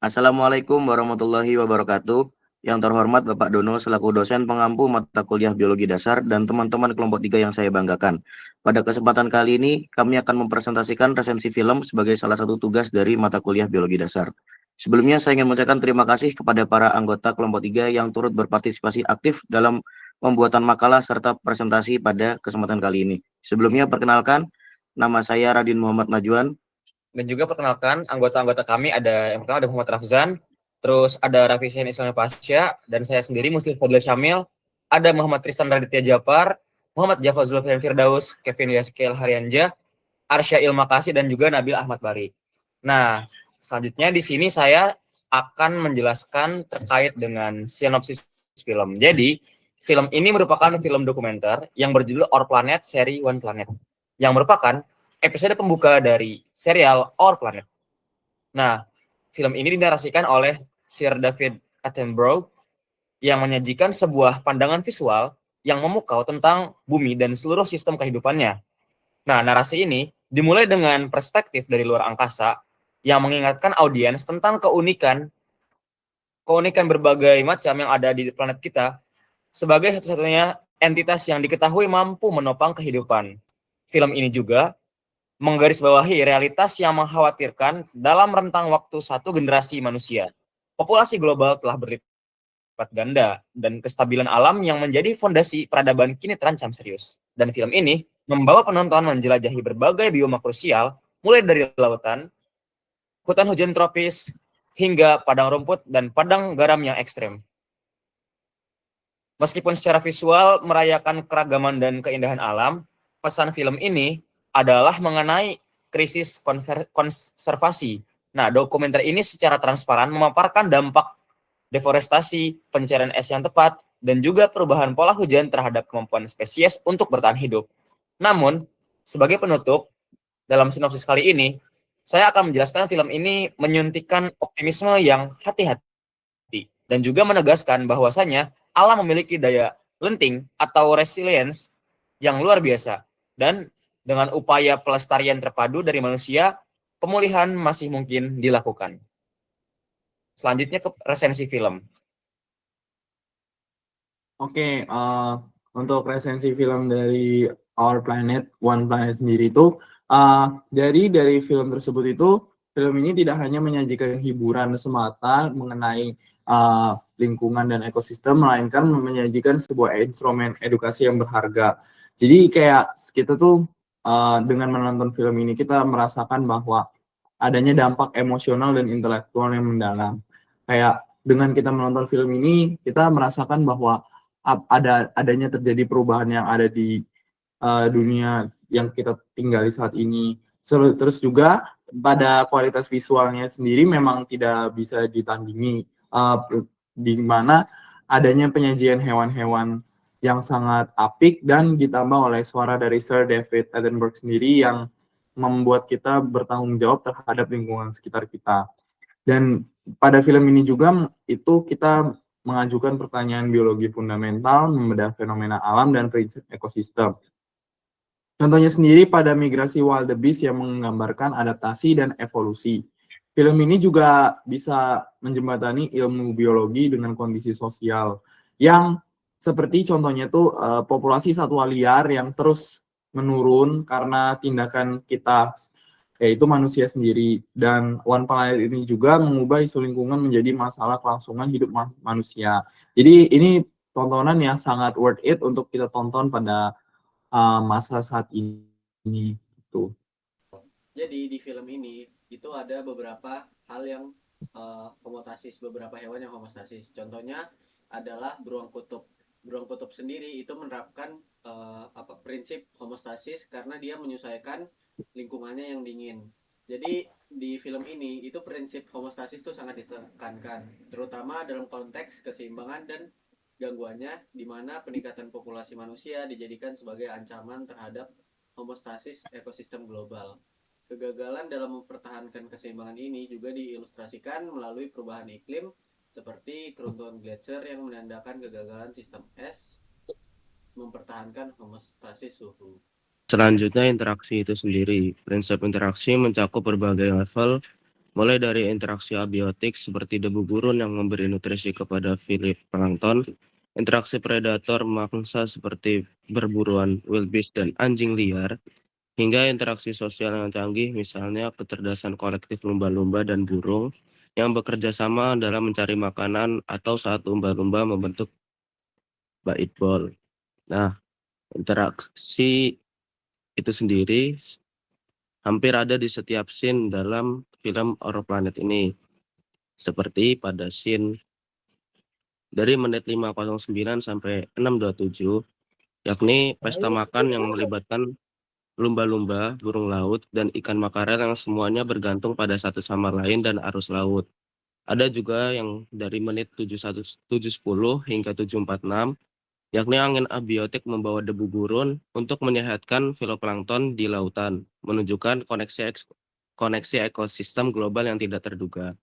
Assalamualaikum warahmatullahi wabarakatuh. Yang terhormat Bapak Dono selaku dosen pengampu mata kuliah Biologi Dasar dan teman-teman kelompok 3 yang saya banggakan. Pada kesempatan kali ini, kami akan mempresentasikan resensi film sebagai salah satu tugas dari mata kuliah Biologi Dasar. Sebelumnya, saya ingin mengucapkan terima kasih kepada para anggota kelompok 3 yang turut berpartisipasi aktif dalam pembuatan makalah serta presentasi pada kesempatan kali ini. Sebelumnya, perkenalkan, nama saya Radin Muhammad Najwan. Dan juga perkenalkan anggota-anggota kami ada yang pertama ada Muhammad Rafzan, terus ada Raffi Syahn Islam Pasya, dan saya sendiri Muslim Fadil Syamil, ada Muhammad Tristan Raditya Japar, Muhammad Jafar Zulfian Firdaus, Kevin Yaskel Haryanja, Arsya Ilmakasi, dan juga Nabil Ahmad Bari. Nah, selanjutnya di sini saya akan menjelaskan terkait dengan sinopsis film. Jadi, film ini merupakan film dokumenter yang berjudul Our Planet seri One Planet, yang merupakan episode pembuka dari serial Our Planet. Nah, film ini dinarasikan oleh Sir David Attenborough yang menyajikan sebuah pandangan visual yang memukau tentang bumi dan seluruh sistem kehidupannya. Nah, narasi ini dimulai dengan perspektif dari luar angkasa yang mengingatkan audiens tentang keunikan berbagai macam yang ada di planet kita sebagai satu-satunya entitas yang diketahui mampu menopang kehidupan. Film ini juga menggarisbawahi realitas yang mengkhawatirkan dalam rentang waktu satu generasi manusia. Populasi global telah berlipat ganda dan kestabilan alam yang menjadi fondasi peradaban kini terancam serius. Dan film ini membawa penonton menjelajahi berbagai bioma krusial, mulai dari lautan, hutan hujan tropis, hingga padang rumput dan padang garam yang ekstrem. Meskipun secara visual merayakan keragaman dan keindahan alam, pesan film ini adalah mengenai krisis konservasi. Nah, dokumenter ini secara transparan memaparkan dampak deforestasi, pencarian es yang tepat, dan juga perubahan pola hujan terhadap kemampuan spesies untuk bertahan hidup. Namun, sebagai penutup, dalam sinopsis kali ini, saya akan menjelaskan film ini menyuntikkan optimisme yang hati-hati dan juga menegaskan bahwasanya alam memiliki daya lenting atau resilience yang luar biasa. Dan dengan upaya pelestarian terpadu dari manusia, pemulihan masih mungkin dilakukan. Selanjutnya ke resensi film. Oke, untuk resensi film dari Our Planet, One Planet sendiri itu, dari film tersebut itu, film ini tidak hanya menyajikan hiburan semata mengenai lingkungan dan ekosistem, melainkan menyajikan sebuah instrumen edukasi yang berharga. Jadi kayak kita tuh dengan menonton film ini kita merasakan bahwa adanya dampak emosional dan intelektual yang mendalam. Kayak dengan kita menonton film ini, kita merasakan bahwa adanya terjadi perubahan yang ada di dunia yang kita tinggali saat ini. Terus juga pada kualitas visualnya sendiri memang tidak bisa ditandingi, di mana adanya penyajian hewan-hewan yang sangat apik dan ditambah oleh suara dari Sir David Attenborough sendiri yang membuat kita bertanggung jawab terhadap lingkungan sekitar kita. Dan pada film ini juga itu kita mengajukan pertanyaan biologi fundamental, membedah fenomena alam dan prinsip ekosistem. Contohnya sendiri pada migrasi wildebeest yang menggambarkan adaptasi dan evolusi. Film ini juga bisa menjembatani ilmu biologi dengan kondisi sosial yang seperti contohnya tuh populasi satwa liar yang terus menurun karena tindakan kita, yaitu manusia sendiri. Dan One Planet ini juga mengubah isu lingkungan menjadi masalah kelangsungan hidup manusia. Jadi ini tontonan yang sangat worth it untuk kita tonton pada masa saat ini gitu. Jadi di film ini itu ada beberapa hal yang homostasis, beberapa hewan yang homostasis. Contohnya adalah beruang kutub. Beruang kutub sendiri itu menerapkan prinsip homostasis karena dia menyesuaikan lingkungannya yang dingin. Jadi di film ini itu prinsip homostasis itu sangat ditekankan, terutama dalam konteks keseimbangan dan gangguannya, di mana peningkatan populasi manusia dijadikan sebagai ancaman terhadap homostasis ekosistem global. Kegagalan dalam mempertahankan keseimbangan ini juga diilustrasikan melalui perubahan iklim seperti keruntuhan gletser yang menandakan kegagalan sistem es mempertahankan homostasis suhu. Selanjutnya interaksi itu sendiri. Prinsip interaksi mencakup berbagai level mulai dari interaksi abiotik seperti debu gurun yang memberi nutrisi kepada plankton, interaksi predator mangsa seperti berburuan wildebeest dan anjing liar, hingga interaksi sosial yang canggih, misalnya kecerdasan kolektif lumba-lumba dan burung yang bekerja sama dalam mencari makanan atau saat lumba-lumba membentuk bait ball. Nah, interaksi itu sendiri hampir ada di setiap scene dalam film Our Planet ini. Seperti pada scene dari menit 5:09 sampai 6:27, yakni pesta makan yang melibatkan lumba-lumba, burung laut, dan ikan makarel yang semuanya bergantung pada satu sama lain dan arus laut. Ada juga yang dari menit 7:10 hingga 7:46, yakni angin abiotik membawa debu gurun untuk menyehatkan filoplankton di lautan, menunjukkan koneksi ekosistem global yang tidak terduga.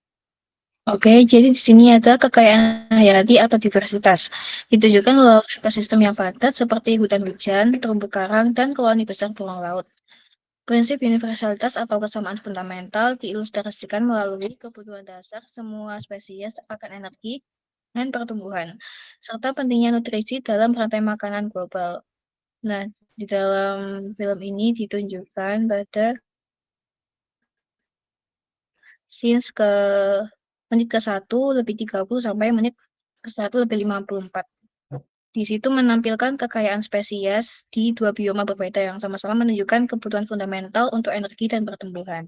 Oke, jadi di sini ada kekayaan hayati atau diversitas. Ditunjukkan melalui ekosistem yang padat seperti hutan hujan, terumbu karang, dan koloni besar burung laut. Prinsip universalitas atau kesamaan fundamental diilustrasikan melalui kebutuhan dasar semua spesies akan energi dan pertumbuhan, serta pentingnya nutrisi dalam rantai makanan global. Nah, di dalam film ini ditunjukkan pada scenes menit ke-1 lebih 30 sampai menit ke-1 lebih 54. Di situ menampilkan kekayaan spesies di dua bioma berbeda yang sama-sama menunjukkan kebutuhan fundamental untuk energi dan pertumbuhan.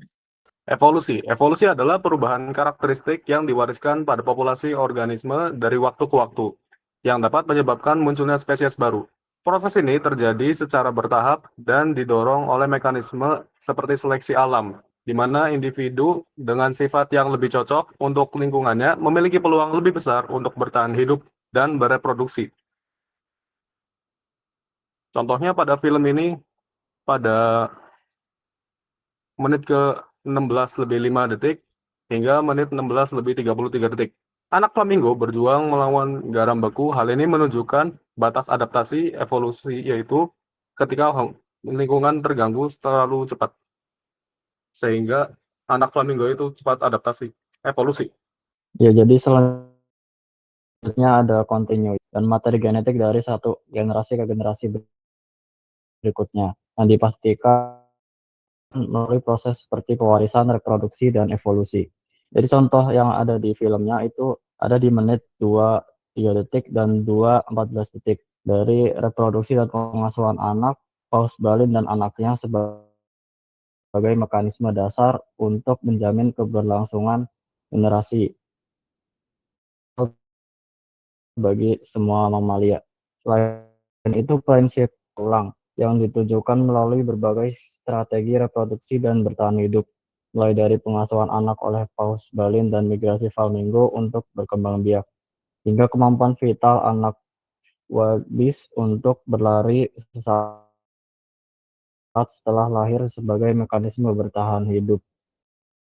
Evolusi. Evolusi adalah perubahan karakteristik yang diwariskan pada populasi organisme dari waktu ke waktu, yang dapat menyebabkan munculnya spesies baru. Proses ini terjadi secara bertahap dan didorong oleh mekanisme seperti seleksi alam, di mana individu dengan sifat yang lebih cocok untuk lingkungannya memiliki peluang lebih besar untuk bertahan hidup dan bereproduksi. Contohnya pada film ini, pada menit ke-16 lebih 5 detik hingga menit 16 lebih 33 detik. Anak flamingo berjuang melawan garam beku. Hal ini menunjukkan batas adaptasi evolusi, yaitu ketika lingkungan terganggu terlalu cepat, sehingga anak flamingo itu cepat adaptasi evolusi. Ya, jadi selanjutnya ada continue dan materi genetik dari satu generasi ke generasi berikutnya yang dipastikan melalui proses seperti pewarisan, reproduksi, dan evolusi. Jadi contoh yang ada di filmnya itu ada di menit 2:3 detik dan 2:14 detik dari reproduksi dan pengasuhan anak, paus balin dan anaknya sebagai mekanisme dasar untuk menjamin keberlangsungan generasi bagi semua mamalia. Selain itu, prinsip ulang yang ditujukan melalui berbagai strategi reproduksi dan bertahan hidup, mulai dari pengasuhan anak oleh paus balin dan migrasi flamingo untuk berkembang biak, hingga kemampuan vital anak wildebeest untuk berlari sesaat setelah lahir sebagai mekanisme bertahan hidup.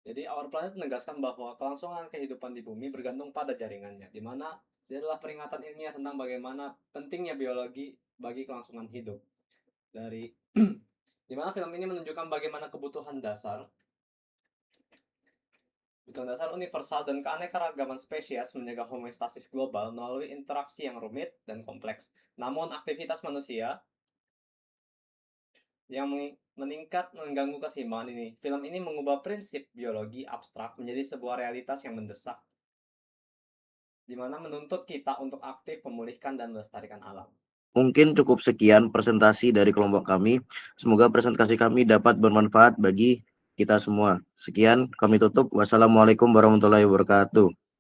Jadi Our Planet menegaskan bahwa kelangsungan kehidupan di bumi bergantung pada jaringannya, di mana dia adalah peringatan ilmiah tentang bagaimana pentingnya biologi bagi kelangsungan hidup. Di mana film ini menunjukkan bagaimana kebutuhan dasar universal dan keanekaragaman spesies menjaga homeostasis global melalui interaksi yang rumit dan kompleks. Namun aktivitas manusia yang meningkat mengganggu keseimbangan ini. Film ini mengubah prinsip biologi abstrak menjadi sebuah realitas yang mendesak, di mana menuntut kita untuk aktif memulihkan dan melestarikan alam. Mungkin cukup sekian presentasi dari kelompok kami. Semoga presentasi kami dapat bermanfaat bagi kita semua. Sekian, kami tutup. Wassalamualaikum warahmatullahi wabarakatuh.